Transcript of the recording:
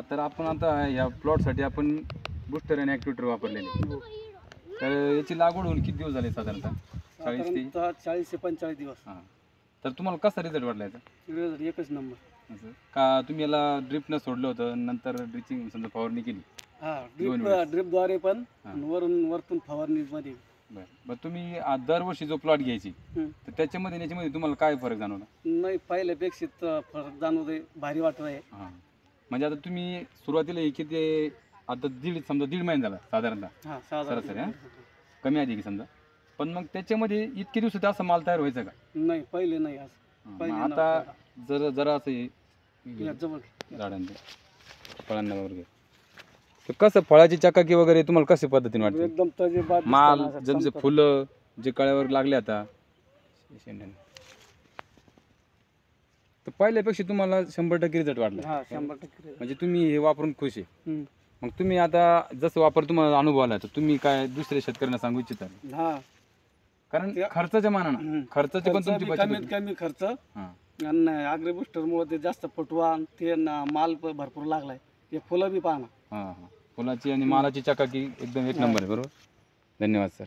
तर आपण आता या प्लॉटसाठी आपण बुस्टर आणि ॲक्टिवेटर वापरलेले. तर याची लागवड होऊन किती दिवस झाले साधारणतः? 40 ते 40 ते 45 दिवस. हां. तर तुम्हाला कसा रिझल्ट वाटला याचा? रिझल्ट एकच नंबर. असं का तुम्ही याला ड्रिपनं सोडलं होतं नंतर ड्रिचिंग समजा फवारणी केली? दोन वेळेस. ड्रिपद्वारे पण हां. आणि वरतून फवारणीमध्ये. बरं तुम्ही दरवर्षी जो प्लॉट घ्यायची तर त्याच्यामध्ये आणि याच्यामध्ये तुम्हाला काय फरक जाणवला? नाही, पहिल्यापेक्षा फरक जाणवतोय, भारी वाटत आहे. हां. म्हणजे आता तुम्ही सुरुवातीला हे किती आता समजा दीड महिना झाला साधारणतः हां, सरासरी हां? कमी अधिक समजा. पण मग त्याच्यामध्ये इतके दिवसात असा माल तयार व्हायचा का? नाही, पहिले नाही आज. मग पहिले आता जरा असं या जवळ झाडांच्या फळांना वगैरे तर कसं फळाची चकाकी वगैरे तुम्हाला कशा पद्धतीने वाटते? एकदम तजेबात माल दिसताना असं जसे चमकत. फुलं जे कळ्यावर लागले आता तर पहिल्यापेक्षा तुम्हाला 100% रिझल्ट वाटला. हा, 100% म्हणजे तुम्ही हे वापरून खुश आहे. हम्म. मग तुम्ही आता जसं वापर तुम्हाला अनुभव आला तर तुम्ही काय दुसऱ्या शेतकऱ्यांना सांगू इच्छिता? हा, कारण खर्चाच्या मानानं खर्चाची पण तुमची बचत कमीत होते. कमी खर्च हां. आणि ॲग्री बुस्टरमुळे ते जास्त फुटवा आणि ते माल भरपूर लागलाय. ते फुलं बी पाहना. हां हां फुलाची आणि मालाची चकाकी एकदम एक नंबर आहे. बरोबर. धन्यवाद सर.